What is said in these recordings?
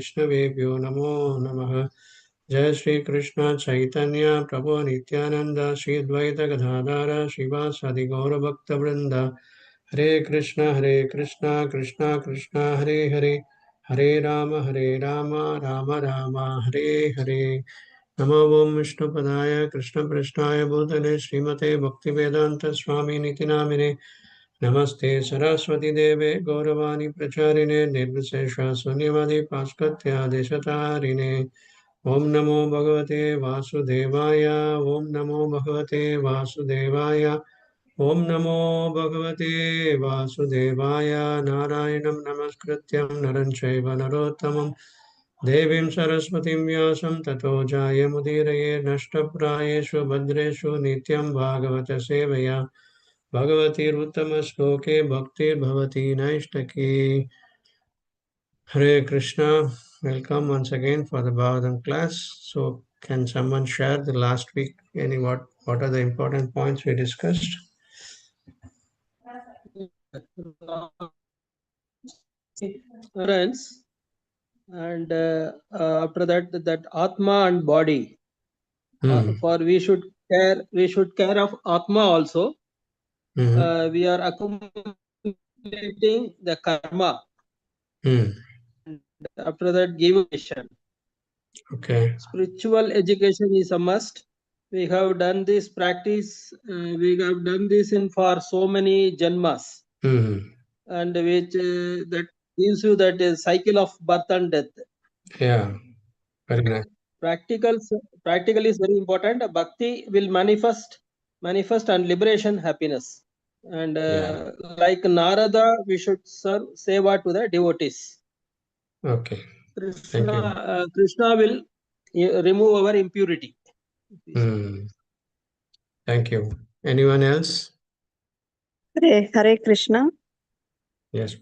Vaishnavebhyo Namo Namaha. Jai Shri Krishna Chaitanya Prabhu Nityananda Shri Advaita Gadadhara Srivasadi Gaura Bhakta Vrinda. Hare Krishna Krishna Krishna Hare Hare Hare Rama Rama Rama Hare Hare. Namo Om Vishnu Padaya Krishna Prasthaya Bhutale Srimate Bhaktivedanta Swami Niti Namine. Namaste Saraswati Deve Gauravani Pracharine Nirvisesha Sunyavadi Paskatya Deshatarine. Om Namo Bhagavate Vasudevaya. Om Namo Bhagavate Vasudevaya. Om Namo Bhagavate Vasudevaya. Narayanam Namaskrityam Naranchaiva Narottamam Devim Saraswatim Vyasam Tato Jayamudiraye Nashtaprayeshu Bhadreshu Nityam Bhagavata Sevaya Bhagavati Uttama Shloke Bhakti Bhavati Naishtaki. Hare Krishna. Welcome once again for the Bhagavatam class. So can someone share the last week what are the important points we discussed? Friends, and after that Atma and body. For we should care of Atma also. We are accumulating the karma. And after that, give education. Okay. Spiritual education is a must. We have done this practice. We have done this for so many janmas, and which that gives you that cycle of birth and death. Yeah, very nice. Practical is very important. Bhakti will manifest and liberation happiness. And like Narada, we should serve seva to the devotees. Okay. Krishna will remove our impurity. Thank you. Anyone else? Hare Krishna. Yes.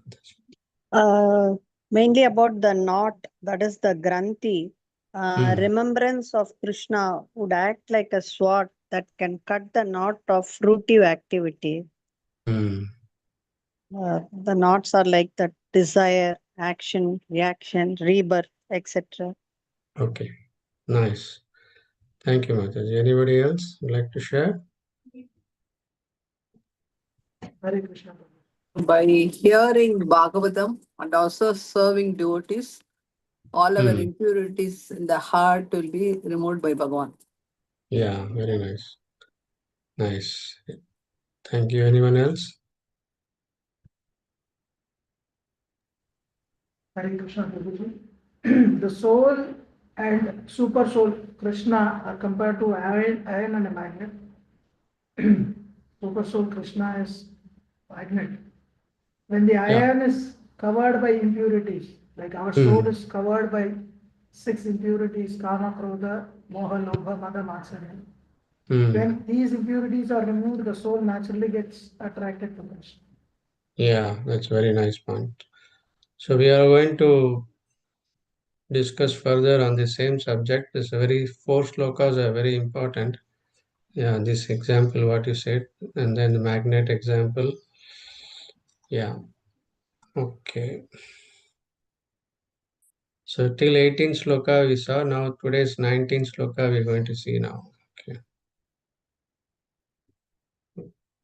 Mainly about the knot, that is the granthi. Remembrance of Krishna would act like a sword that can cut the knot of fruitive activity. The knots are like the desire, action, reaction, rebirth, etc. Okay, nice. Thank you, Mataji. Anybody else would like to share? Hare Krishna. By hearing Bhagavatam and also serving devotees, all our impurities in the heart will be removed by Bhagavan. Yeah, very nice. Nice. Thank you. Anyone else? Hare Krishna, Prabhuji. The soul and super soul Krishna are compared to iron and a magnet. Super soul Krishna is magnet. When the iron is covered by impurities, like our soul is covered by 6 impurities, kama, krodha, moha, lobha, mada, matsarya. When these impurities are removed, the soul naturally gets attracted to Krishna. Yeah, that's a very nice point. So we are going to discuss further on the same subject. This 4 slokas are very important. Yeah, this example, what you said, and then the magnet example. Yeah. Okay. So till 18 sloka we saw. Now today's 19 sloka we're going to see now. Okay.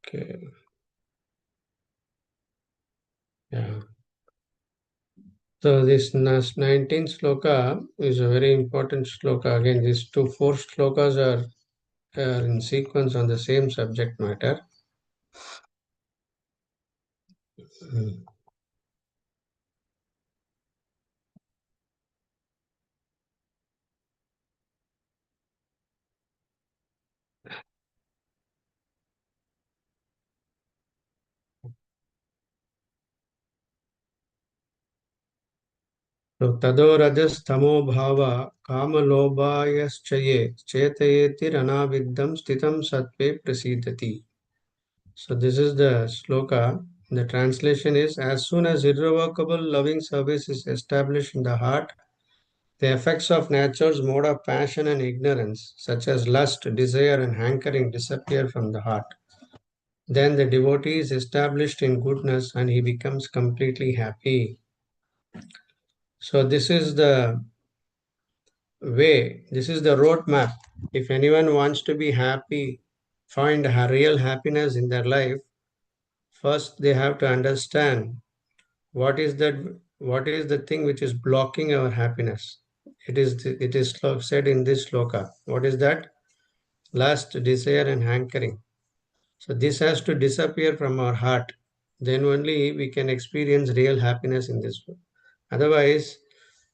Okay. Yeah. So this 19th sloka is a very important sloka. Again, these 4 slokas are in sequence on the same subject matter. So tado rajas tamo bhava kama lobhayaschaye chetayeti ranaviddam stitam sattve prasidati. So this is the sloka. The translation is, as soon as irrevocable loving service is established in the heart, the effects of nature's mode of passion and ignorance, such as lust, desire, and hankering, disappear from the heart. Then the devotee is established in goodness and he becomes completely happy. So this is the way, this is the roadmap. If anyone wants to be happy, find a real happiness in their life, first they have to understand what is the thing which is blocking our happiness. It is said in this sloka. What is that? Lust, desire, and hankering. So this has to disappear from our heart. Then only we can experience real happiness in this world. Otherwise,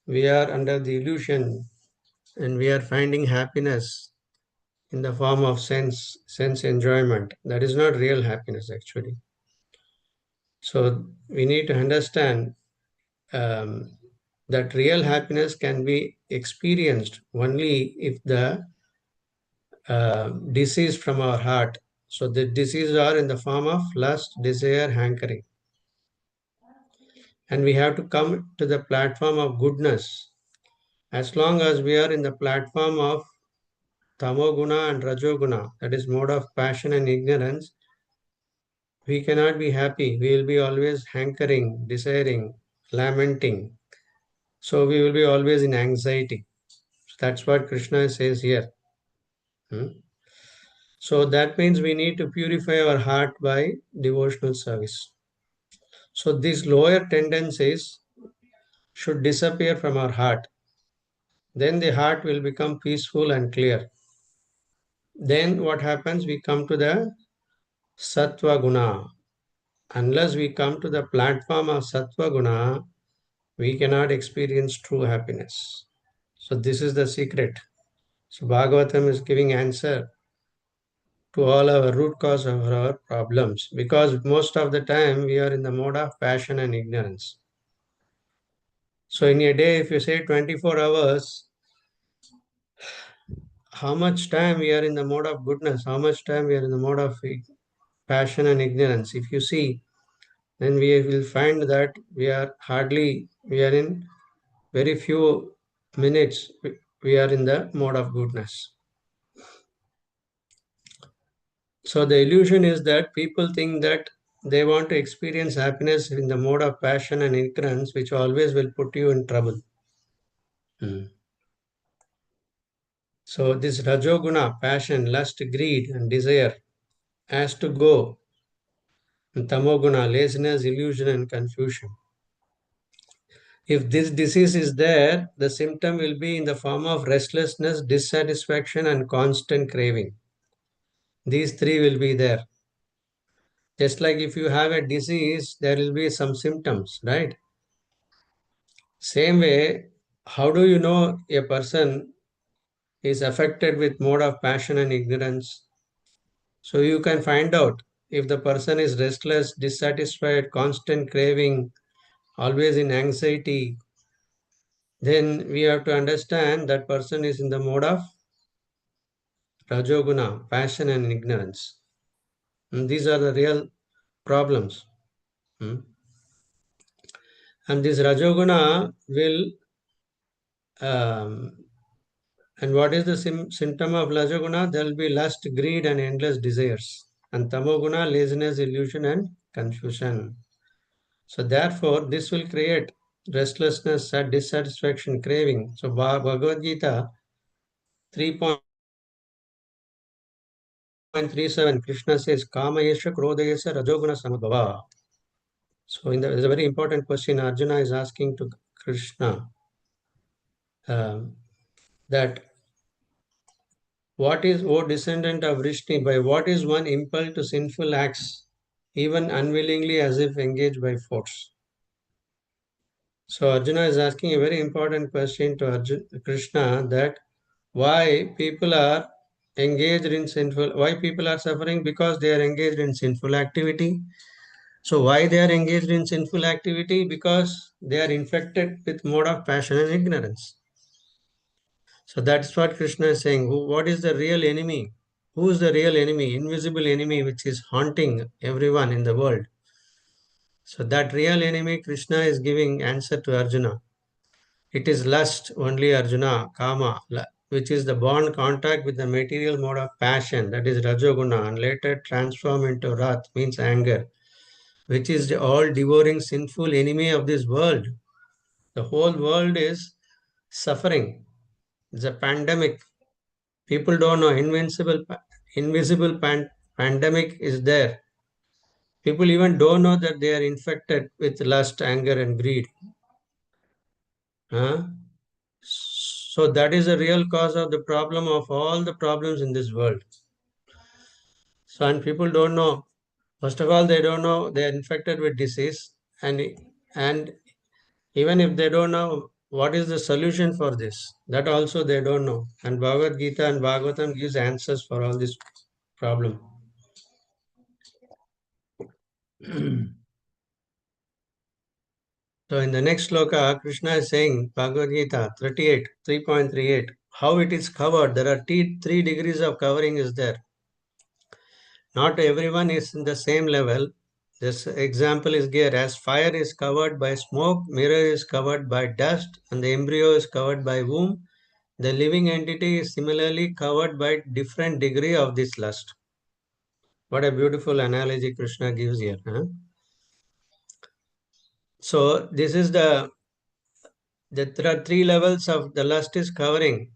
we are under the illusion and we are finding happiness in the form of sense enjoyment. That is not real happiness actually. So we need to understand that real happiness can be experienced only if the disease from our heart. So the diseases are in the form of lust, desire, hankering. And we have to come to the platform of goodness. As long as we are in the platform of tamoguna and rajoguna, that is mode of passion and ignorance, we cannot be happy. We will be always hankering, desiring, lamenting. So we will be always in anxiety. That's what Krishna says here. So that means we need to purify our heart by devotional service. So these lower tendencies should disappear from our heart. Then the heart will become peaceful and clear. Then what happens? We come to the sattva guna. Unless we come to the platform of sattva guna, we cannot experience true happiness. So this is the secret. So Bhagavatam is giving answer to all our root cause of our problems, because most of the time we are in the mode of passion and ignorance. So in a day, if you say 24 hours, how much time we are in the mode of goodness, how much time we are in the mode of passion and ignorance? If you see, then we will find that we are in very few minutes, we are in the mode of goodness. So the illusion is that people think that they want to experience happiness in the mode of passion and ignorance, which always will put you in trouble. So this rajoguna, passion, lust, greed, and desire has to go. And tamoguna, laziness, illusion, and confusion. If this disease is there, the symptom will be in the form of restlessness, dissatisfaction, and constant craving. These three will be there. Just like if you have a disease, there will be some symptoms, right? Same way, how do you know a person is affected with mode of passion and ignorance? So you can find out if the person is restless, dissatisfied, constant craving, always in anxiety, then we have to understand that person is in the mode of rajoguna, passion and ignorance. And these are the real problems. And this rajoguna will, and what is the symptom of rajoguna? There will be lust, greed, and endless desires. And tamoguna, laziness, illusion, and confusion. So therefore, this will create restlessness, dissatisfaction, craving. So Bhagavad Gita 3.37, Krishna says, Kama yesha krodha yesha rajoguna samabhava. So there's a very important question Arjuna is asking to Krishna, that what is, O descendant of Vrishni, by what is one impelled to sinful acts, even unwillingly as if engaged by force? So Arjuna is asking a very important question to Krishna, that why people are engaged in sinful, why people are suffering? Because they are engaged in sinful activity. So why they are engaged in sinful activity? Because they are infected with mode of passion and ignorance. So that's what Krishna is saying. What is the real enemy? Who is the real enemy? Invisible enemy which is haunting everyone in the world. So that real enemy, Krishna is giving answer to Arjuna. It is lust only, Arjuna, kama, which is the bond contact with the material mode of passion, that is rajoguna, and later transform into wrath, means anger, which is the all devouring sinful enemy of this world. The whole world is suffering. It's a pandemic. People don't know. Invisible pandemic is there. People even don't know that they are infected with lust, anger, and greed. Huh? So that is the real cause of the problem of all the problems in this world. So, and people don't know. First of all, they don't know they are infected with disease, and even if they don't know what is the solution for this, that also they don't know. And Bhagavad Gita and Bhagavatam gives answers for all this problem. So in the next sloka, Krishna is saying, Bhagavad Gita 38, 3.38, how it is covered. There are three degrees of covering is there. Not everyone is in the same level. This example is here. As fire is covered by smoke, mirror is covered by dust, and the embryo is covered by womb, the living entity is similarly covered by different degree of this lust. What a beautiful analogy Krishna gives here. Huh? So this is there are three levels of the lust is covering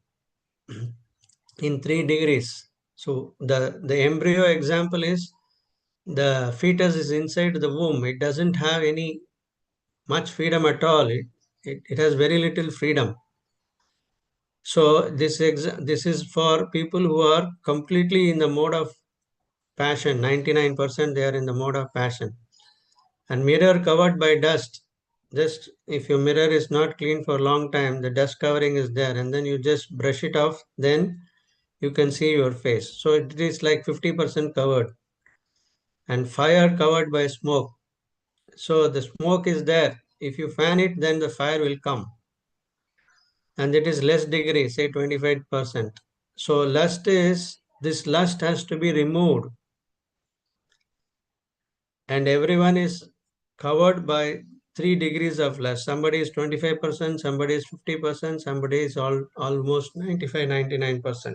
in 3 degrees. So the embryo example is the fetus is inside the womb. It doesn't have any much freedom at all. It has very little freedom. So this is for people who are completely in the mode of passion. 99% they are in the mode of passion. And mirror covered by dust. Just if your mirror is not clean for a long time, the dust covering is there, and then you just brush it off, then you can see your face. So it is like 50% covered. And fire covered by smoke. So the smoke is there. If you fan it, then the fire will come. And it is less degree, say 25%. So this lust has to be removed. And everyone is covered by 3 degrees of lust. Somebody is 25%, somebody is 50%, somebody is almost 95, 99%.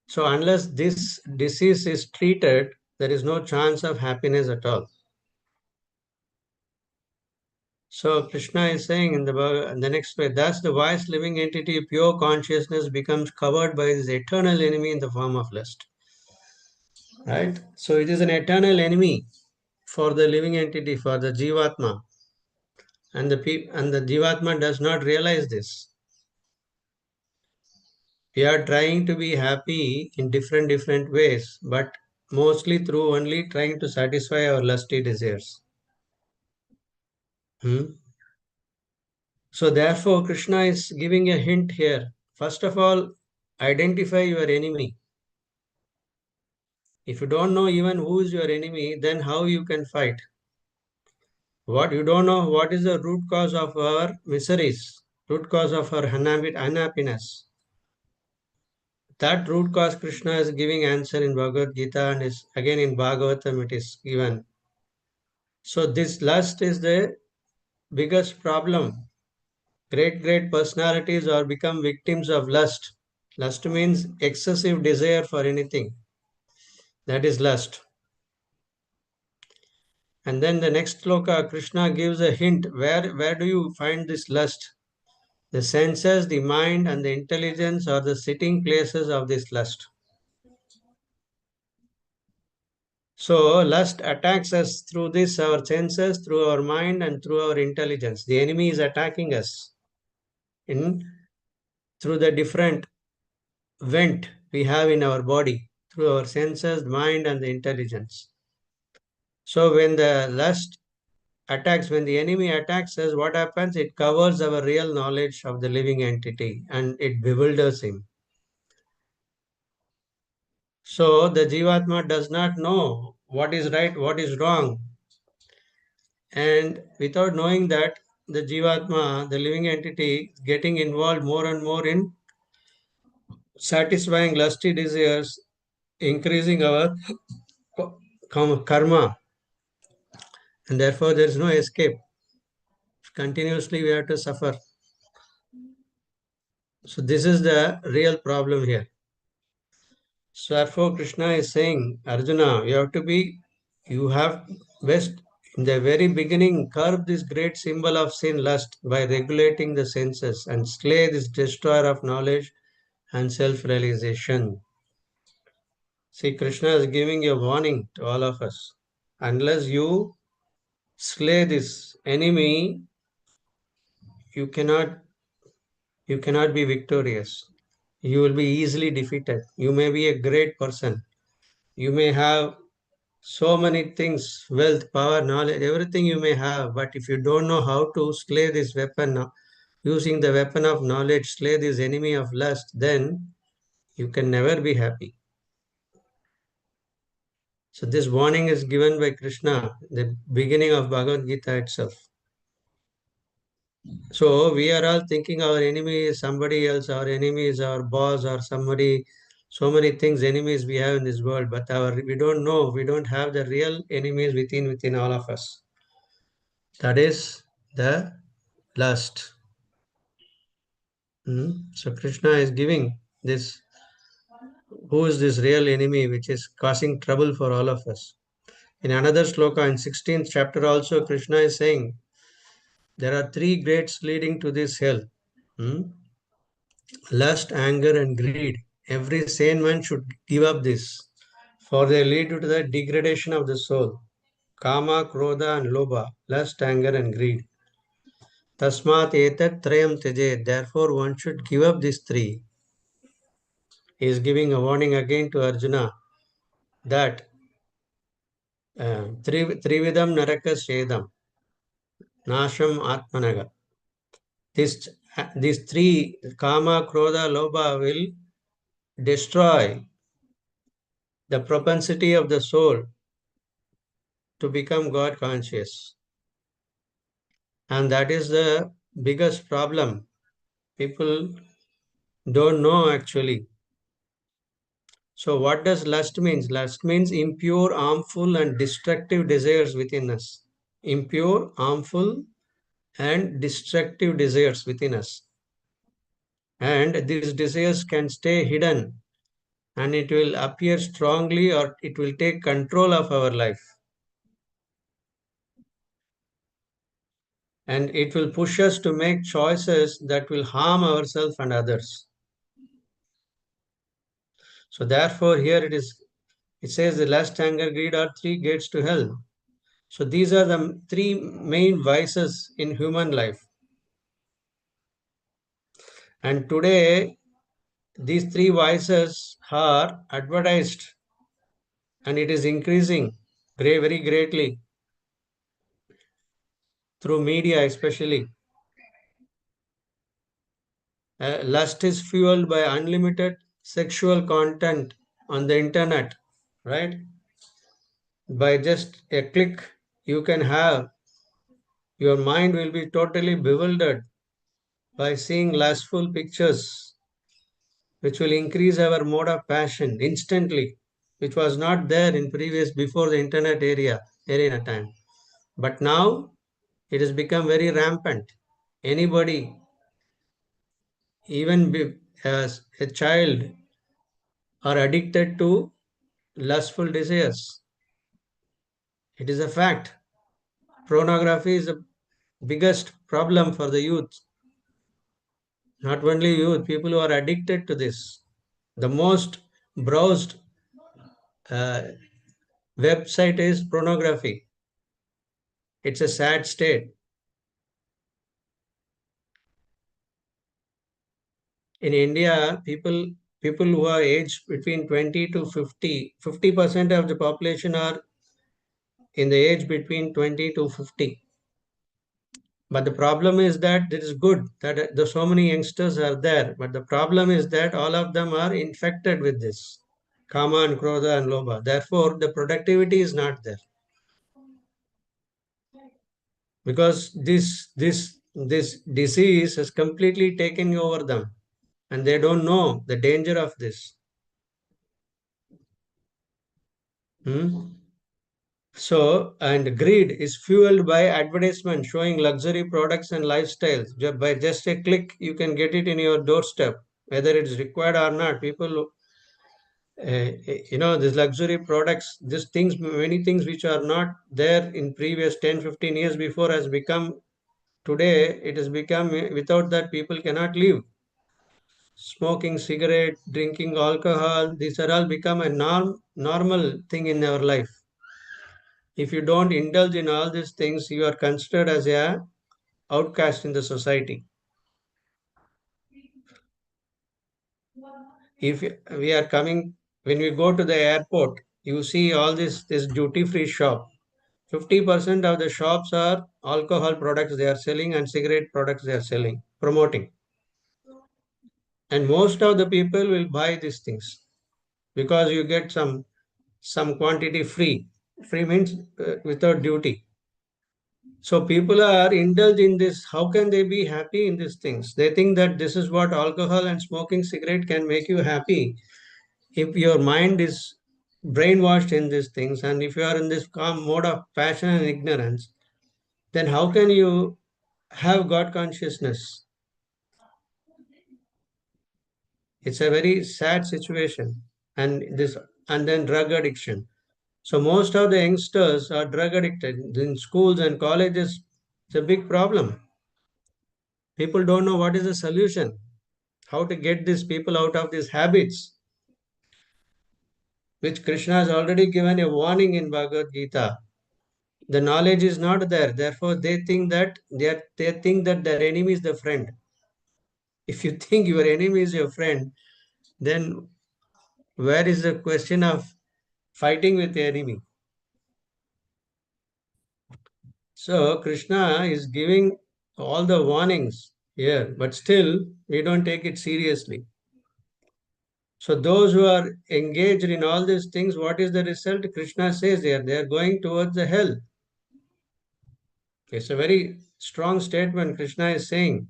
So unless this disease is treated, there is no chance of happiness at all. So Krishna is saying in the next way, thus the wise living entity, pure consciousness, becomes covered by this eternal enemy in the form of lust. Right? So it is an eternal enemy for the living entity, for the Jivatma. And the Jivatma does not realize this. We are trying to be happy in different ways, but mostly through only trying to satisfy our lusty desires. So therefore, Krishna is giving a hint here. First of all, identify your enemy. If you don't know even who is your enemy, then how you can fight? What you don't know, what is the root cause of our miseries, root cause of our unhappiness. That root cause Krishna is giving answer in Bhagavad Gita, and is again in Bhagavatam it is given. So this lust is the biggest problem. Great personalities are become victims of lust. Lust means excessive desire for anything. That is lust. And then the next sloka, Krishna gives a hint. Where do you find this lust? The senses, the mind, and the intelligence are the sitting places of this lust. So lust attacks us through this, our senses, through our mind, and through our intelligence. The enemy is attacking us through the different vent we have in our body, through our senses, mind, and the intelligence. So when the lust attacks, when the enemy attacks us, what happens? It covers our real knowledge of the living entity and it bewilders him. So the Jivatma does not know what is right, what is wrong. And without knowing that, the Jivatma, the living entity, getting involved more and more in satisfying lusty desires, increasing our karma. And therefore, there is no escape. Continuously, we have to suffer. So this is the real problem here. So therefore, Krishna is saying, Arjuna, you have in the very beginning, curb this great symbol of sin, lust, by regulating the senses and slay this destroyer of knowledge and self-realization. See, Krishna is giving a warning to all of us. Unless you slay this enemy, you cannot be victorious. You will be easily defeated. You may be a great person. You may have so many things, wealth, power, knowledge, everything you may have, but if you don't know how to slay this weapon, using the weapon of knowledge, slay this enemy of lust, then you can never be happy. So this warning is given by Krishna, the beginning of Bhagavad Gita itself. So we are all thinking our enemy is somebody else, our enemy is our boss or somebody, so many things, enemies we have in this world, but we don't know, we don't have the real enemies within all of us. That is the lust. So Krishna is giving this, who is this real enemy which is causing trouble for all of us. In another sloka, in 16th chapter also, Krishna is saying, there are three gates leading to this hell. Lust, anger and greed. Every sane man should give up this, for they lead to the degradation of the soul. Kama, Krodha and Lobha, lust, anger and greed. Tasmat etat trayam tyajet. Therefore, one should give up these three. He is giving a warning again to Arjuna that Trividam Narakas Shedam, Nasham Atmanaga. These three, Kama, Krodha, Lobha, will destroy the propensity of the soul to become God conscious. And that is the biggest problem. People don't know actually. So what does lust mean? Lust means impure, harmful and destructive desires within us. Impure, harmful and destructive desires within us. And these desires can stay hidden and it will appear strongly or it will take control of our life. And it will push us to make choices that will harm ourselves and others. So therefore here it says the lust, anger, greed are three gates to hell. So these are the three main vices in human life. And today these three vices are advertised and it is increasing very greatly through media especially. Lust is fueled by unlimited sexual content on the internet, right? By just a click, you can have, your mind will be totally bewildered by seeing lustful pictures, which will increase our mode of passion instantly, which was not there in previous, before the internet arena time. But now it has become very rampant. Anybody, even as a child, are addicted to lustful desires. It is a fact. Pornography is the biggest problem for the youth. Not only youth, people who are addicted to this. The most browsed website is pornography. It's a sad state. In India, people who are aged between 20 to 50, 50% of the population are in the age between 20 to 50. But the problem is that it is good that so many youngsters are there. But the problem is that all of them are infected with this. Kama and Krodha and Lobha. Therefore, the productivity is not there. Because this disease has completely taken over them. And they don't know the danger of this. So, and greed is fueled by advertisement showing luxury products and lifestyles. By just a click, you can get it in your doorstep, whether it is required or not. People these luxury products, these things, many things which are not there in previous 10, 15 years before has become, today it has become, without that people cannot live. Smoking cigarette, drinking alcohol, these are all become a normal thing in our life. If you don't indulge in all these things, you are considered as a outcast in the society. If we are coming, when we go to the airport, you see all this duty free shop. 50% of the shops are alcohol products they are selling and cigarette products they are selling, promoting. And most of the people will buy these things because you get some quantity free. Free means without duty. So people are indulged in this. How can they be happy in these things? They think that this is what alcohol and smoking cigarette can make you happy. If your mind is brainwashed in these things, and if you are in this calm mode of passion and ignorance, then how can you have God consciousness? It's a very sad situation. And then drug addiction. So most of the youngsters are drug addicted in schools and colleges. It's a big problem. People don't know what is the solution, how to get these people out of these habits, which Krishna has already given a warning in Bhagavad Gita. The knowledge is not there, therefore they think that they think that their enemy is the friend. If you think your enemy is your friend, then where is the question of fighting with the enemy? So Krishna is giving all the warnings here, but still we don't take it seriously. So those who are engaged in all these things, what is the result? Krishna says there, they are going towards the hell. It's a very strong statement Krishna is saying.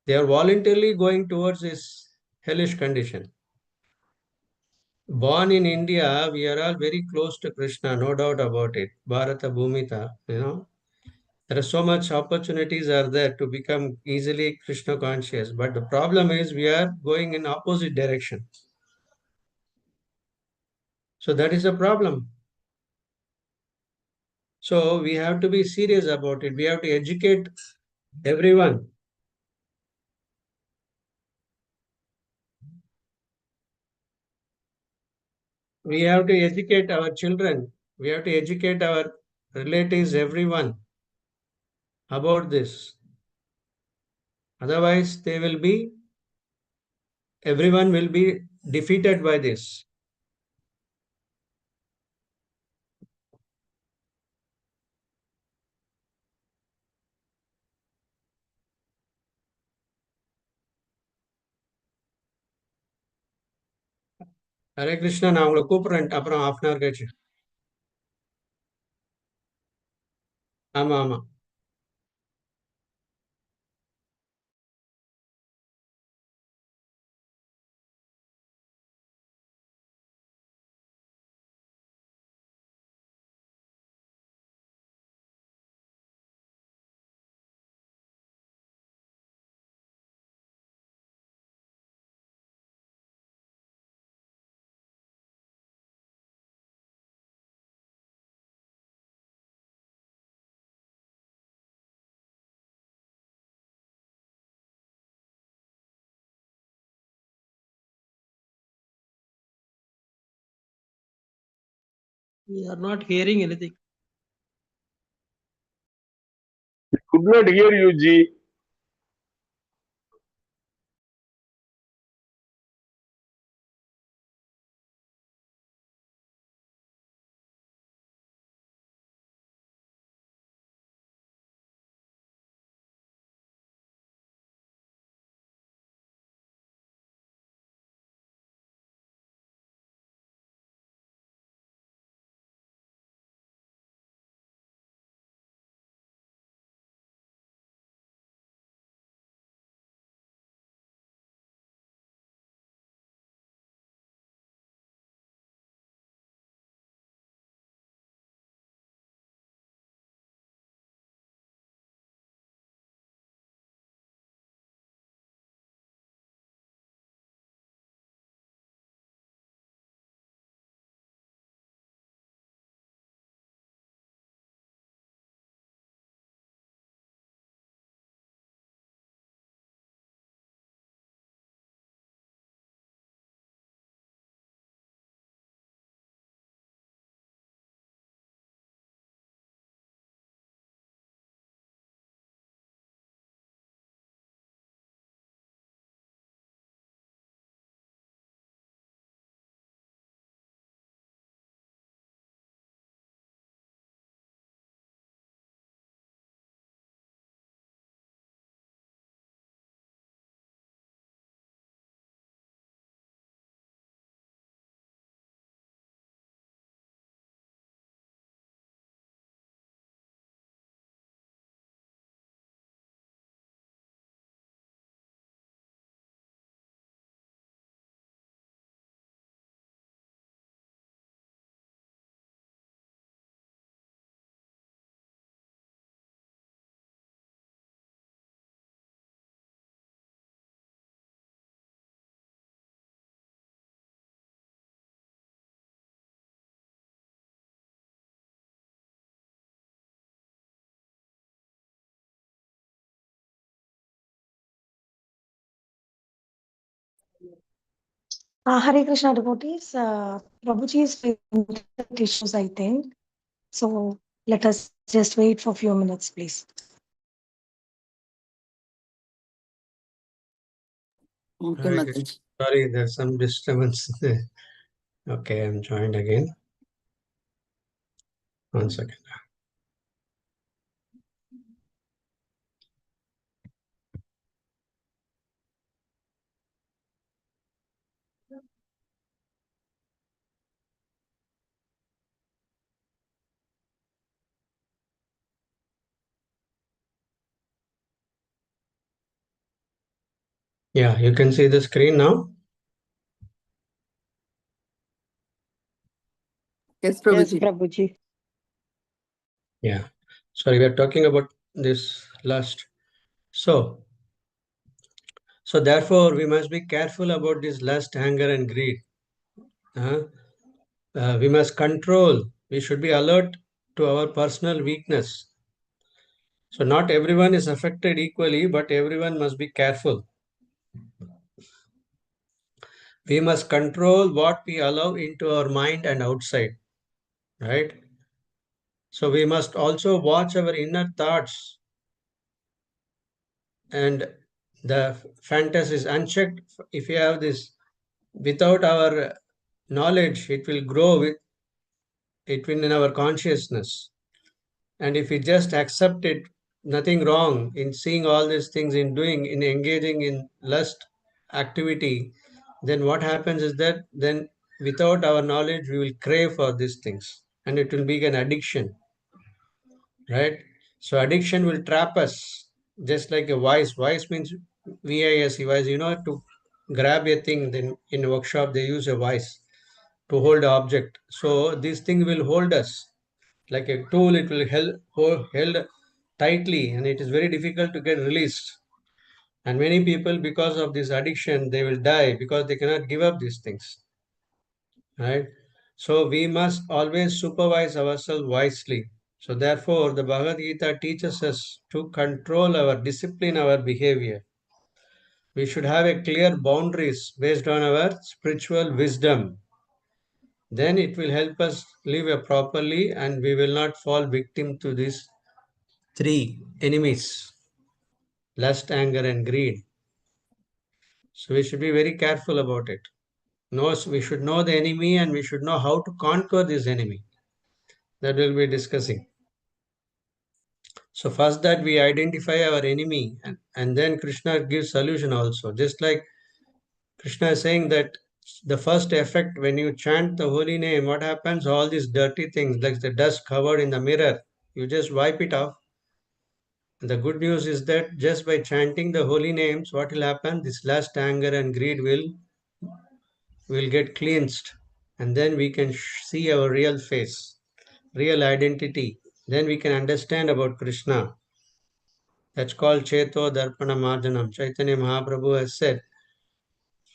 They are voluntarily going towards this hellish condition. Born in India, we are all very close to Krishna, no doubt about it. Bharata Bhumita, There are so much opportunities are there to become easily Krishna conscious. But the problem is we are going in opposite direction. So that is a problem. So we have to be serious about it. We have to educate everyone. We have to educate our children. We have to educate our relatives, everyone about this. Otherwise, everyone will be defeated by this. Hare Krishna, நான் உங்களை கூப்பிடுறேன் அப்புறம் half an hour கழிச்சு. ஆமா ஆமா. We are not hearing anything. Could not hear you, Ji. Hare Krishna devotees, Prabhuji is facing issues, I think. So let us just wait for a few minutes, please. Okay, Mataji. Sorry, there's some disturbance there. Okay, I'm joined again. 1 second. Yeah, you can see the screen now. Yes, Yes, Prabhuji. Prabhuji. Yeah. Sorry, we are talking about this lust. So therefore, we must be careful about this lust, anger, and greed. We must control. We should be alert to our personal weakness. So not everyone is affected equally, but everyone must be careful. We must control what we allow into our mind and outside, right? So we must also watch our inner thoughts and the fantasies unchecked. If you have this without our knowledge, it will grow with it will in our consciousness. And if we just accept it, nothing wrong in seeing all these things, in doing, in engaging in lust activity, then what happens is that then without our knowledge, we will crave for these things and it will be an addiction, right? So addiction will trap us just like a vice. Vice means VISE, vice, to grab a thing. Then in a workshop, they use a vice to hold an object. So this thing will hold us like a tool. It will held tightly and it is very difficult to get released. And many people, because of this addiction, they will die because they cannot give up these things, right? So we must always supervise ourselves wisely. So therefore, the Bhagavad Gita teaches us to control our discipline, our behavior. We should have a clear boundaries based on our spiritual wisdom. Then it will help us live properly and we will not fall victim to these three enemies: lust, anger, and greed. So we should be very careful about it. We should know the enemy and we should know how to conquer this enemy. That we'll be discussing. So first that we identify our enemy and then Krishna gives solution also. Just like Krishna is saying that the first effect when you chant the holy name, what happens? All these dirty things like the dust covered in the mirror, you just wipe it off. And the good news is that just by chanting the holy names, what will happen? This lust, anger, and greed will get cleansed, and then we can see our real face, real identity. Then we can understand about Krishna. That's called Cheto Darpana Marjanam. Chaitanya Mahaprabhu has said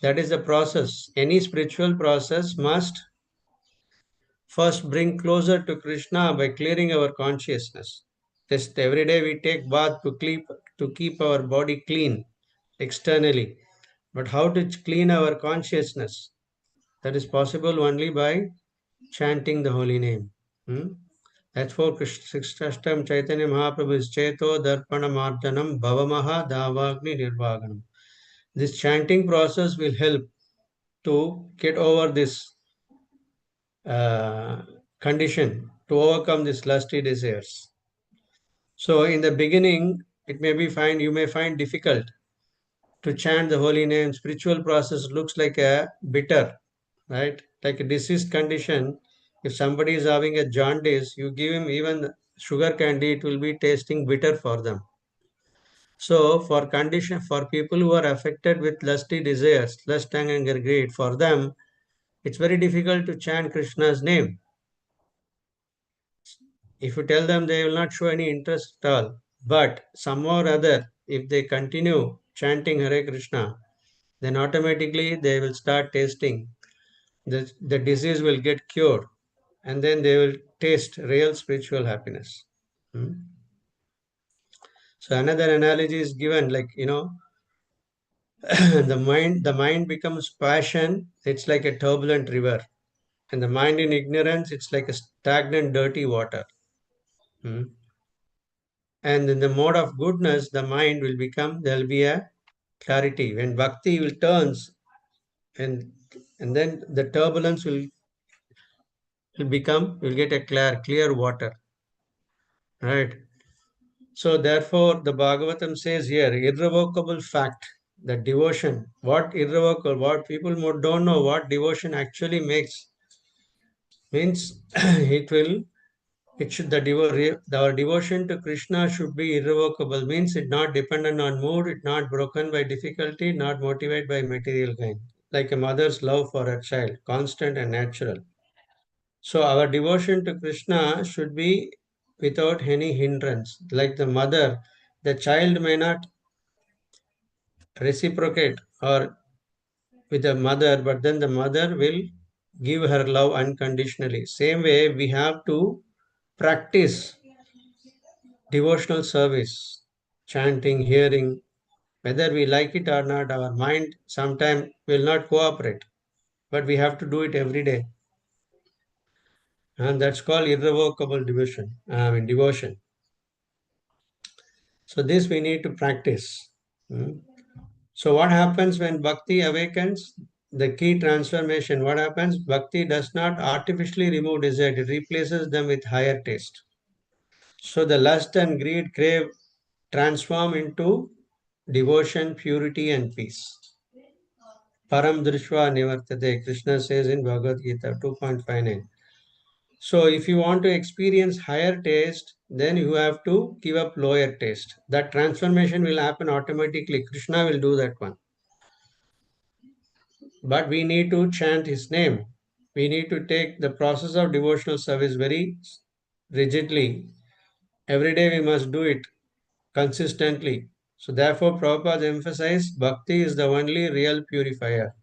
that is the process. Any spiritual process must first bring closer to Krishna by clearing our consciousness. Just every day we take bath to keep our body clean externally. But how to clean our consciousness? That is possible only by chanting the holy name. That's for Sixthashtam Chaitanya Mahaprabhu is Cheto Darpana Marjanam Bhavamaha Davagni Nirvaganam. This chanting process will help to get over this condition, to overcome these lusty desires. So in the beginning, you may find difficult to chant the holy name. Spiritual process looks like a bitter, right? Like a diseased condition. If somebody is having a jaundice, you give him even sugar candy, it will be tasting bitter for them. So for people who are affected with lusty desires, lust, anger, and greed, for them, it's very difficult to chant Krishna's name. If you tell them, they will not show any interest at all. But somehow or other, if they continue chanting Hare Krishna, then automatically they will start tasting. The disease will get cured and then they will taste real spiritual happiness. So another analogy is given, like, the mind becomes passion, it's like a turbulent river. And the mind in ignorance, it's like a stagnant, dirty water. Hmm. And in the mode of goodness, the mind will become, there'll be a clarity. When bhakti will turns, and then the turbulence will get a clear water. Right? So therefore, the Bhagavatam says here, irrevocable fact, that devotion, what irrevocable, what people don't know what devotion actually makes, means our devotion to Krishna should be irrevocable, means it not dependent on mood, it not broken by difficulty, not motivated by material gain, like a mother's love for her child, constant and natural. So our devotion to Krishna should be without any hindrance. Like the mother, the child may not reciprocate or with the mother, but then the mother will give her love unconditionally. Same way, we have to practice devotional service, chanting, hearing, whether we like it or not. Our mind sometimes will not cooperate, but we have to do it every day. And that's called irrevocable devotion. So this we need to practice. So what happens when bhakti awakens? The key transformation. What happens? Bhakti does not artificially remove desire. It replaces them with higher taste. So the lust and greed crave transform into devotion, purity and peace. Param drishva nivartate. Krishna says in Bhagavad Gita 2.59. So if you want to experience higher taste, then you have to give up lower taste. That transformation will happen automatically. Krishna will do that one. But we need to chant his name. We need to take the process of devotional service very rigidly. Every day we must do it consistently. So therefore Prabhupada emphasized bhakti is the only real purifier.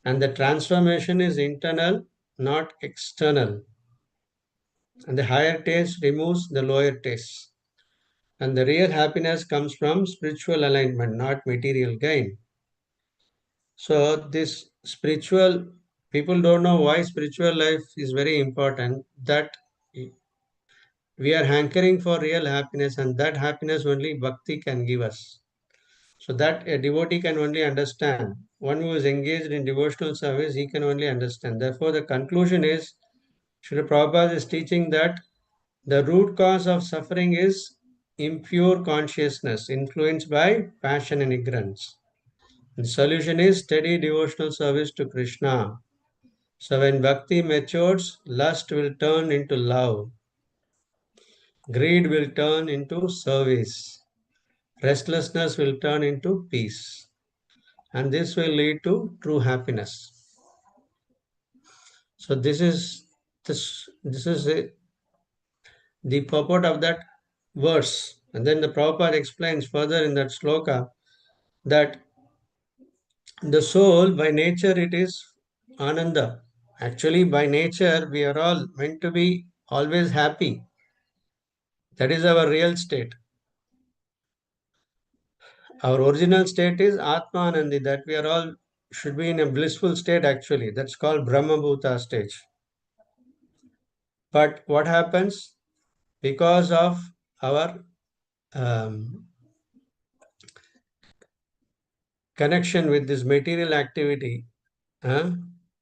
And the transformation is internal, not external. And the higher taste removes the lower taste. And the real happiness comes from spiritual alignment, not material gain. So this spiritual, people don't know why spiritual life is very important, that we are hankering for real happiness, and that happiness only bhakti can give us. So that a devotee can only understand. One who is engaged in devotional service, he can only understand. Therefore, the conclusion is, Srila Prabhupada is teaching that the root cause of suffering is impure consciousness influenced by passion and ignorance. The solution is steady devotional service to Krishna. So when bhakti matures, lust will turn into love. Greed will turn into service. Restlessness will turn into peace. And this will lead to true happiness. So this is the purport of that verse. And then the Prabhupada explains further in that sloka that the soul, by nature, it is Ananda. Actually, by nature, we are all meant to be always happy. That is our real state. Our original state is Atmanandi, that we are all should be in a blissful state actually. That's called Brahma Bhuta stage. But what happens? Because of our connection with this material activity,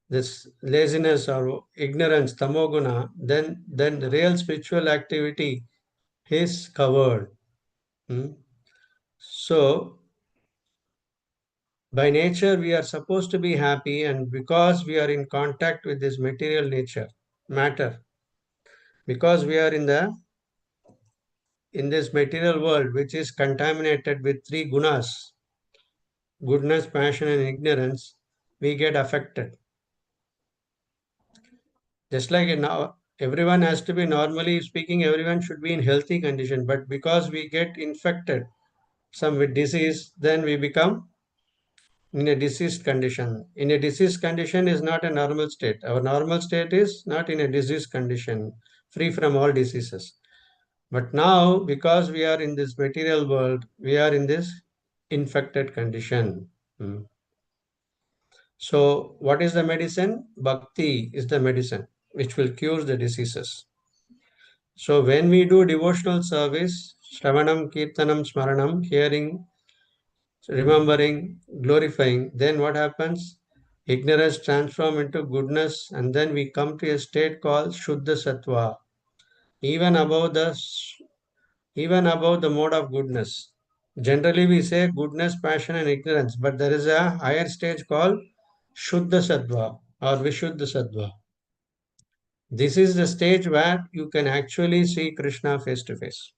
this laziness or ignorance, tamoguna, then the real spiritual activity is covered. So, by nature, we are supposed to be happy, and because we are in contact with this material matter, because we are in this material world, which is contaminated with three gunas, goodness, passion, and ignorance, we get affected. Just like now, everyone has to be, normally speaking, everyone should be in healthy condition, but because we get infected, some with disease, then we become in a diseased condition. In a diseased condition is not a normal state. Our normal state is not in a diseased condition, free from all diseases. But now, because we are in this material world, we are in this infected condition. Hmm. So, what is the medicine? Bhakti is the medicine which will cure the diseases. So, when we do devotional service, Shravanam, Kirtanam, Smaranam, hearing, remembering, glorifying, then what happens? Ignorance transforms into goodness, and then we come to a state called Shuddha Sattva, even above the even above the mode of goodness. Generally, we say goodness, passion, and ignorance, but there is a higher stage called Shuddha Sattva or Vishuddha Sattva. This is the stage where you can actually see Krishna face to face.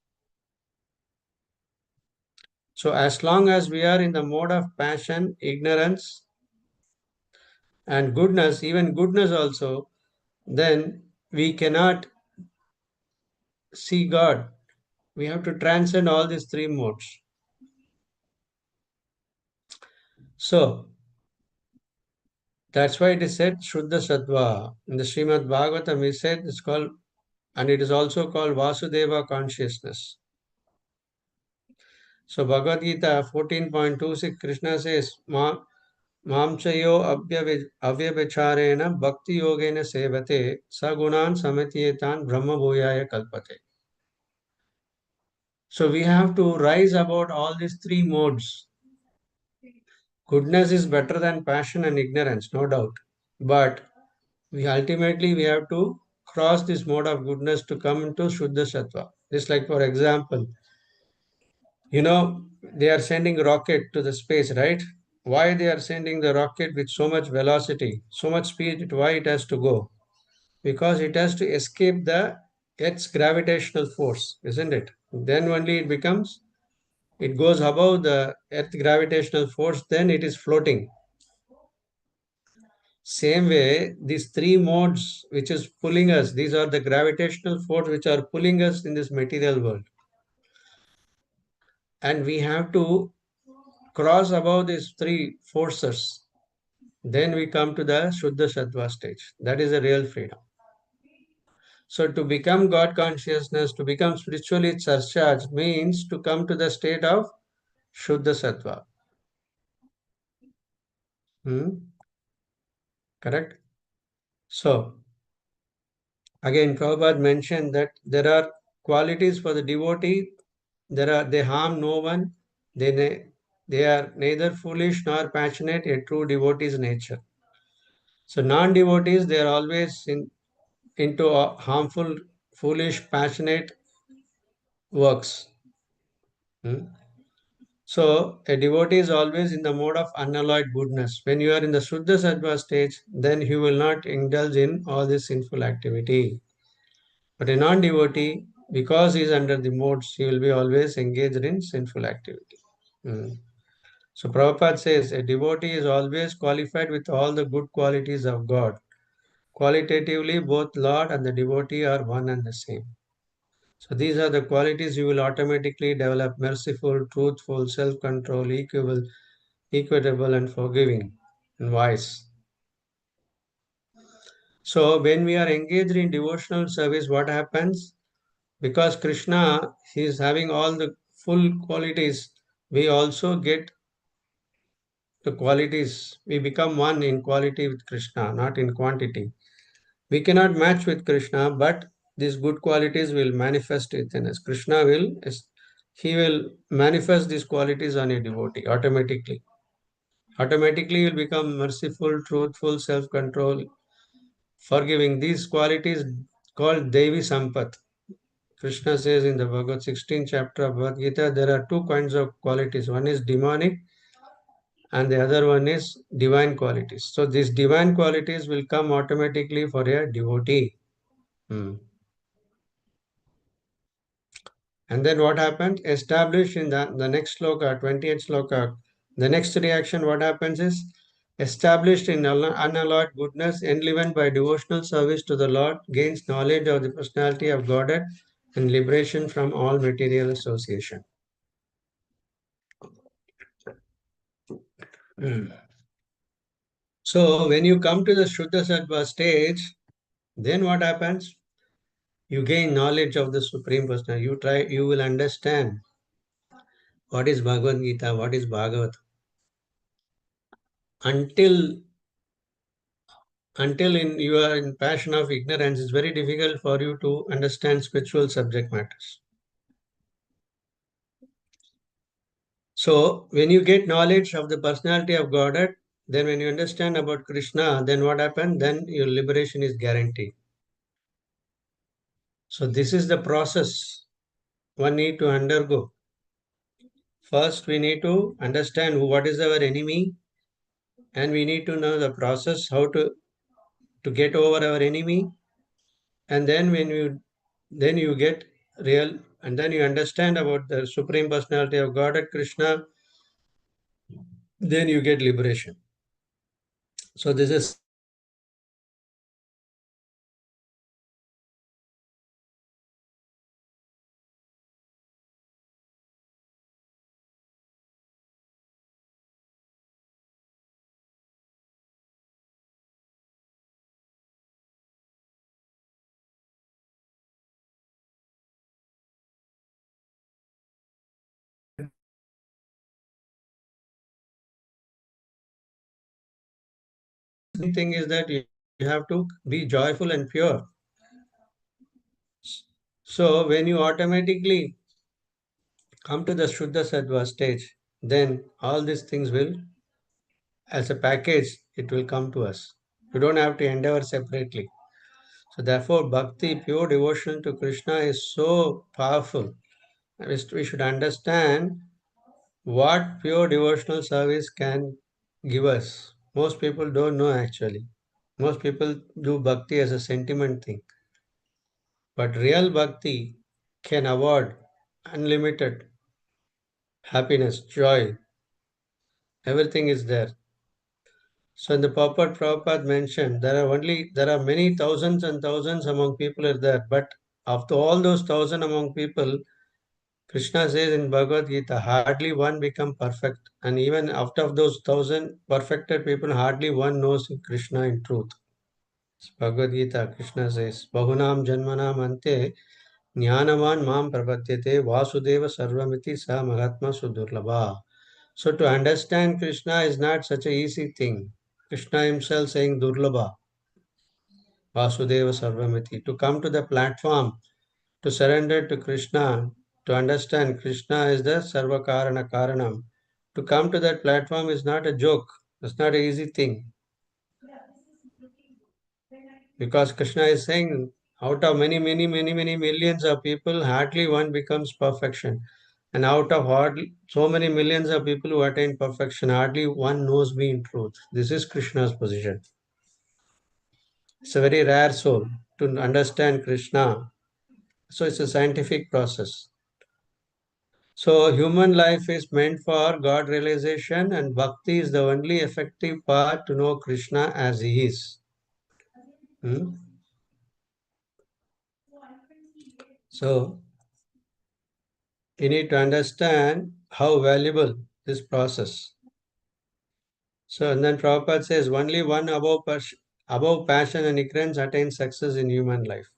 So, as long as we are in the mode of passion, ignorance, and goodness, even goodness also, then we cannot see God. We have to transcend all these three modes. So, that's why it is said Shuddha Sattva. In the Srimad Bhagavatam, we said it's called, and it is also called Vasudeva consciousness. So, Bhagavad Gita 14.26, Krishna says, Mamchayo avyabhacharena bhakti yogena sevate sagunan samatyetan brahma bhuyaya kalpate. So, we have to rise about all these three modes. Goodness is better than passion and ignorance, no doubt. But we ultimately have to cross this mode of goodness to come into Shuddha Sattva. Just like, for example, they are sending rocket to the space, right? Why they are sending the rocket with so much velocity, so much speed? Why it has to go? Because it has to escape the Earth's gravitational force, isn't it? Then only it goes above the Earth gravitational force, then it is floating. Same way, these three modes which is pulling us, these are the gravitational force which are pulling us in this material world. And we have to cross above these three forces. Then we come to the Shuddha Sattva stage. That is the real freedom. So to become God consciousness, to become spiritually surcharged means to come to the state of Shuddha Sattva. Correct? So, again, Prabhupada mentioned that there are qualities for the devotee. They harm no one. They are neither foolish nor passionate, a true devotee's nature. So non-devotees, they are always into harmful, foolish, passionate works. So a devotee is always in the mode of unalloyed goodness. When you are in the Shuddha Sattva stage, then you will not indulge in all this sinful activity. But a non-devotee, because he is under the modes, he will be always engaged in sinful activity. So Prabhupada says, a devotee is always qualified with all the good qualities of God. Qualitatively, both Lord and the devotee are one and the same. So these are the qualities you will automatically develop: merciful, truthful, self-control, equitable, and forgiving, and wise. So when we are engaged in devotional service, what happens? Because Krishna, he is having all the full qualities, we also get the qualities. We become one in quality with Krishna, not in quantity. We cannot match with Krishna, but these good qualities will manifest within us. He will manifest these qualities on a devotee automatically. Automatically, you will become merciful, truthful, self-control, forgiving. These qualities called Devi Sampat. Krishna says in the 16th chapter of Bhagavad Gita, there are two kinds of qualities. One is demonic and the other one is divine qualities. So these divine qualities will come automatically for a devotee. And then what happened? Established in the next sloka, 20th sloka, the next reaction, what happens is, established in unalloyed goodness, enlivened by devotional service to the Lord, gains knowledge of the personality of Godhead and liberation from all material association. So when you come to the Shuddha Sattva stage, then what happens? You gain knowledge of the Supreme Personality. You will understand what is Bhagavad Gita, what is Bhagavatam. until you are in passion of ignorance, it's very difficult for you to understand spiritual subject matters. So when you get knowledge of the personality of Godhead, then when you understand about Krishna, then what happens? Then your liberation is guaranteed. So this is the process one need to undergo. First, we need to understand what is our enemy, and we need to know the process how to get over our enemy. And then when you get real, and then you understand about the Supreme Personality of God at Krishna, then you get liberation. So this is the thing is that you have to be joyful and pure. So when you automatically come to the Shuddha Sattva stage, then all these things will, as a package, it will come to us. You don't have to endeavor separately. So therefore, bhakti, pure devotion to Krishna is so powerful. We should understand what pure devotional service can give us. Most people don't know actually. Most people do bhakti as a sentiment thing. But real bhakti can award unlimited happiness, joy. Everything is there. So in the Prabhupada mentioned, there are many thousands and thousands among people are there, but after all those thousand among people, Krishna says in Bhagavad Gita, hardly one become perfect. And even after those thousand perfected people, hardly one knows Krishna in truth. Bhagavad Gita, Krishna says, Bahunam Janmanam Ante Jnanavan Mam Prapadyate Vasudeva Sarvamiti Sa Mahatma Sudurlabha. So to understand Krishna is not such an easy thing. Krishna himself saying Durlabha, Vasudeva Sarvamiti. To come to the platform, to surrender to Krishna, to understand Krishna is the Sarvakarana Karanam. To come to that platform is not a joke. It's not an easy thing. Because Krishna is saying, out of many millions of people, hardly one becomes perfection. And out of hardly so many millions of people who attain perfection, hardly one knows me in truth. This is Krishna's position. It's a very rare soul to understand Krishna. So it's a scientific process. So human life is meant for God realization, and bhakti is the only effective path to know Krishna as he is. So you need to understand how valuable this process. So and then Prabhupada says only one above passion and ignorance attains success in human life.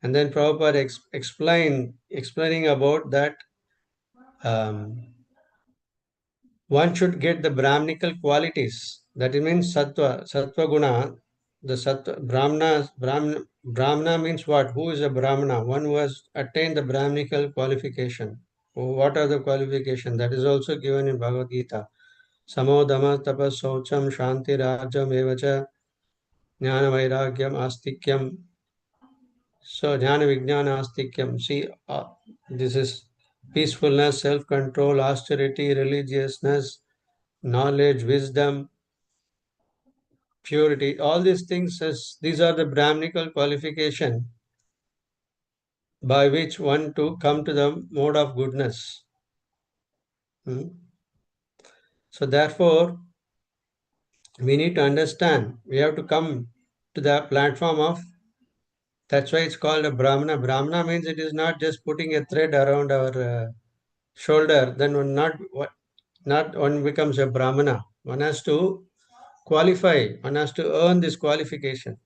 And then Prabhupada explaining about that one should get the Brahminical qualities. That means sattva guna. The sattva, Brahmana means what? Who is a Brahmana? One who has attained the Brahminical qualification. What are the qualifications? That is also given in Bhagavad Gita. Samo dama tapas saucham shanti rajam evacha jnana vairagyam astikyam. So jnana vijnana astikyam. See, this is peacefulness, self-control, austerity, religiousness, knowledge, wisdom, purity, all these things, these are the Brahminical qualification by which one to come to the mode of goodness. So therefore, we need to understand, we have to come to the platform of, that's why it's called a Brahmana. Brahmana means it is not just putting a thread around our shoulder, then not one becomes a Brahmana. One has to qualify, one has to earn this qualification.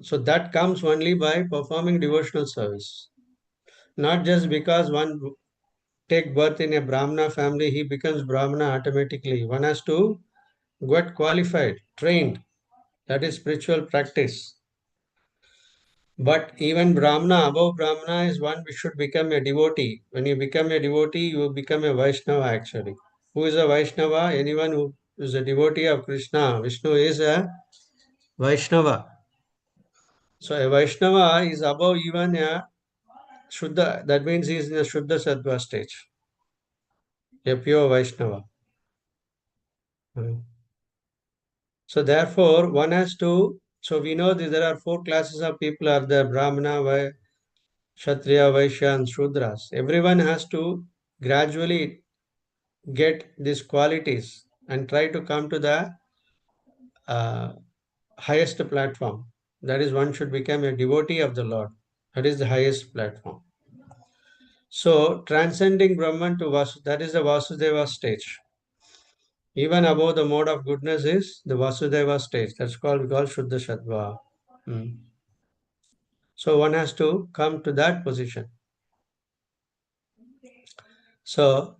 So that comes only by performing devotional service. Not just because one take birth in a Brahmana family, he becomes Brahmana automatically. One has to get qualified, trained. That is spiritual practice. But even Brahmana, above Brahmana is one which should become a devotee. When you become a devotee, you become a Vaishnava actually. Who is a Vaishnava? Anyone who is a devotee of Krishna. Vishnu is a Vaishnava. So a Vaishnava is above even a Shuddha. That means he is in the Shuddha Sattva stage. A pure Vaishnava. So therefore, one has to, so we know that there are 4 classes of people are there, Brahmana, Kshatriya, Vaishya and Shudras. Everyone has to gradually get these qualities and try to come to the uh, highest platform. That is, one should become a devotee of the Lord. That is the highest platform. So transcending Brahman to that is the Vasudeva stage. Even above the mode of goodness is the Vasudeva stage. That's called, we call Shuddha Sattva. So one has to come to that position. So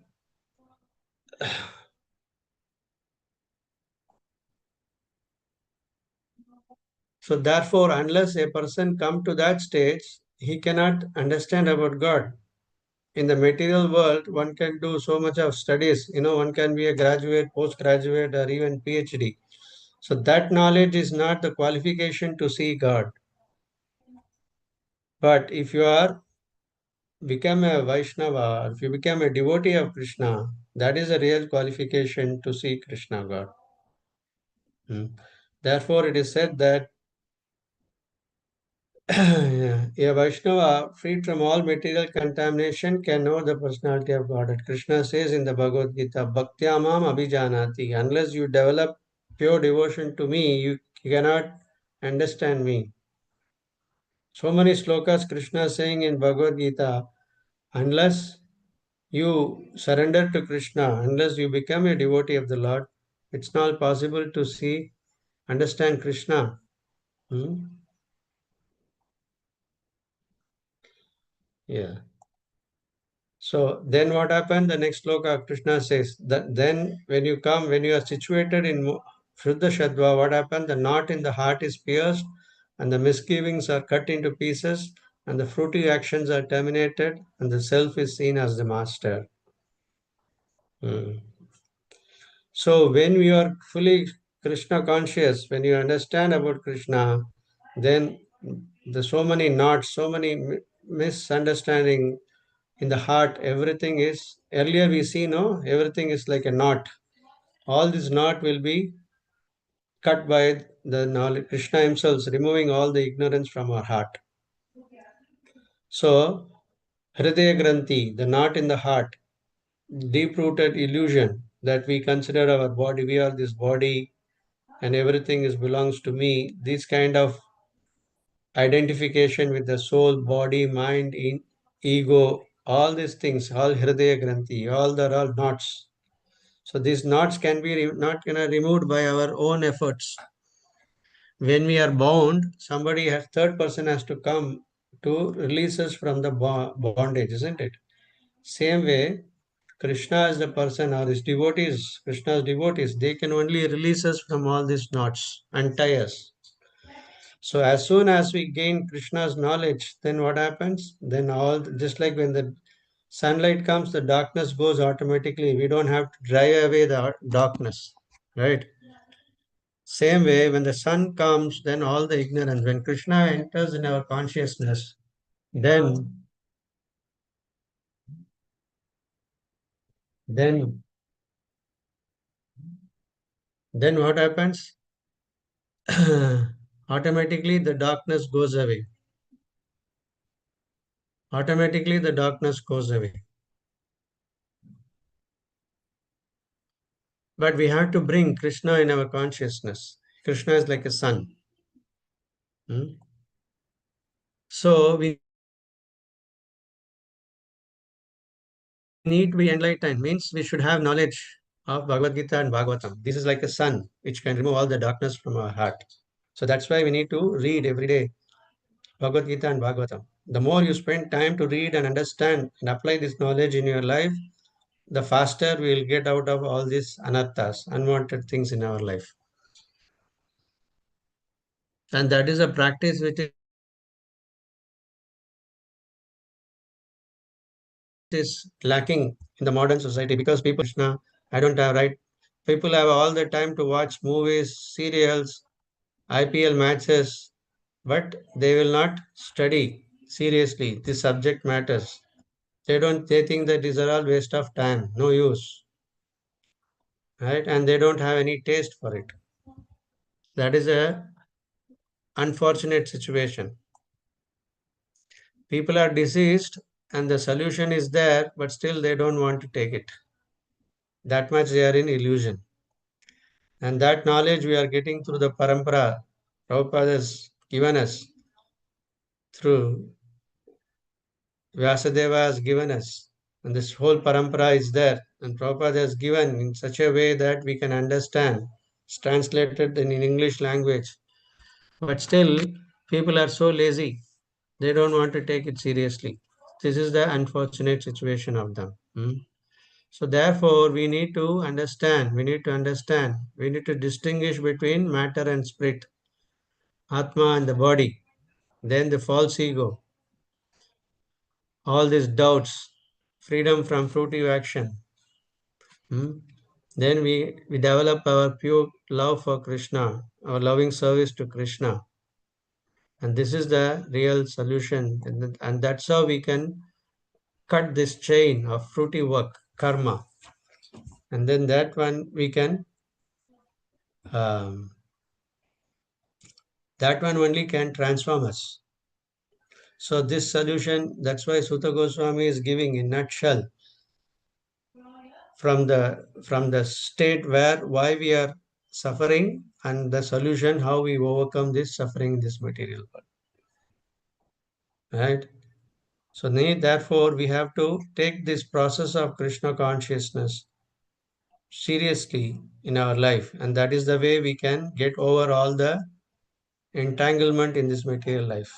therefore, unless a person come to that stage, he cannot understand about God. In the material world, one can do so much of studies. One can be a graduate, postgraduate, or even PhD. So that knowledge is not the qualification to see God. But if you are become a Vaishnava, if you become a devotee of Krishna, that is a real qualification to see Krishna God. Therefore, it is said that a Vaishnava, freed from all material contamination, can know the personality of God. And Krishna says in the Bhagavad Gita, Bhaktyamam abhijanati. Unless you develop pure devotion to me, you cannot understand me. So many slokas Krishna is saying in Bhagavad Gita, unless you surrender to Krishna, unless you become a devotee of the Lord, it's not possible to see, understand Krishna. Yeah. So then what happened? The next sloka Krishna says that then when you are situated in Shuddha Sattva, what happened? The knot in the heart is pierced and the misgivings are cut into pieces and the fruitive actions are terminated and the self is seen as the master. So when you are fully Krishna conscious, when you understand about Krishna, then there's so many knots, so many misunderstanding in the heart, everything is, earlier we see, everything is like a knot. All this knot will be cut by the knowledge, Krishna himself removing all the ignorance from our heart. So, Hridaya Granthi, the knot in the heart, deep-rooted illusion that we consider our body, we are this body and everything belongs to me, this kind of identification with the soul, body, mind, ego, all these things, all Hridaya Granthi, all knots. So these knots can be not removed by our own efforts. When we are bound, third person has to come to release us from the bondage, isn't it? Same way, Krishna is the person or his devotees, Krishna's devotees, they can only release us from all these knots and tie us. So as soon as we gain Krishna's knowledge, then what happens? Then just like when the sunlight comes, the darkness goes automatically. We don't have to drive away the darkness, right? Same way, when the sun comes, then all the ignorance. When Krishna enters in our consciousness, then what happens? Automatically the darkness goes away. Automatically the darkness goes away. But we have to bring Krishna in our consciousness. Krishna is like a sun. So we need to be enlightened, means we should have knowledge of Bhagavad Gita and Bhagavatam. This is like a sun which can remove all the darkness from our heart. So that's why we need to read every day Bhagavad Gita and Bhagavatam. The more you spend time to read and understand and apply this knowledge in your life, the faster we will get out of all these anarthas, unwanted things in our life. And that is a practice which is lacking in the modern society, because people, Krishna, I don't have right. People have all the time to watch movies, serials, IPL matches, but they will not study seriously this subject matters. They think that these are all waste of time, no use, right? And they don't have any taste for it. That is a unfortunate situation. People are diseased and the solution is there, but still they don't want to take it. That much they are in illusion. And that knowledge we are getting through the parampara Prabhupada has given us, through Vyasadeva has given us. And this whole parampara is there. And Prabhupada has given in such a way that we can understand. It's translated in English language. But still, people are so lazy. They don't want to take it seriously. This is the unfortunate situation of them. So therefore, we need to understand. We need to distinguish between matter and spirit, Atma and the body, then the false ego, all these doubts, freedom from fruitive action. Then we develop our pure love for Krishna, our loving service to Krishna. And this is the real solution. And that's how we can cut this chain of fruitive work, karma. And then that one we can, that one only can transform us. So this solution, that's why Sutta Goswami is giving in nutshell from the state why we are suffering, and the solution how we overcome this suffering in this material world. Right? So therefore we have to take this process of Krishna consciousness seriously in our life, and that is the way we can get over all the entanglement in this material life.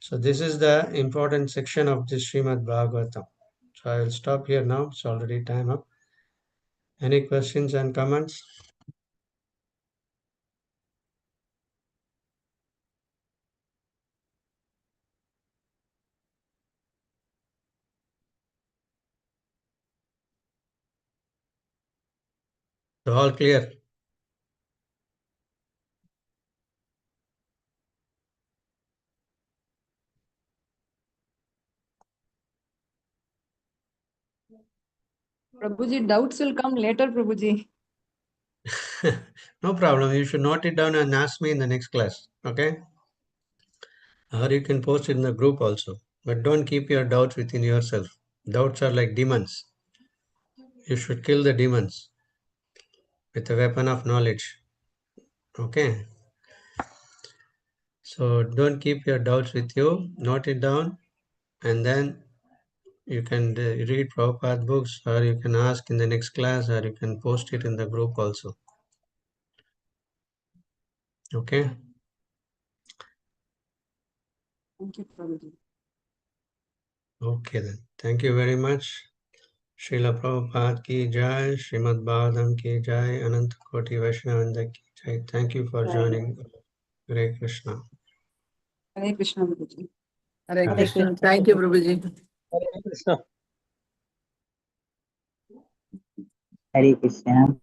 So this is the important section of this Srimad Bhagavatam. So I will stop here now. It's already time up. Any questions and comments? So all clear? Prabhuji, doubts will come later, Prabhuji. No problem. You should note it down and ask me in the next class. Okay? Or you can post it in the group also. But don't keep your doubts within yourself. Doubts are like demons. You should kill the demons with a weapon of knowledge. Okay? So don't keep your doubts with you. Note it down, and then you can read Prabhupada books, or you can ask in the next class, or you can post it in the group also. Okay? Thank you, Prabhuji. Okay then. Thank you very much. Srila Prabhupada ki jai, Srimad Bhagavatam ki jai, Anant Koti Vaishnavanda ki jai. Thank you for joining. Hare Krishna. Hare Krishna, Prabhuji. Hare Krishna. Thank you, Prabhuji. Hare Krishna. Hare Krishna.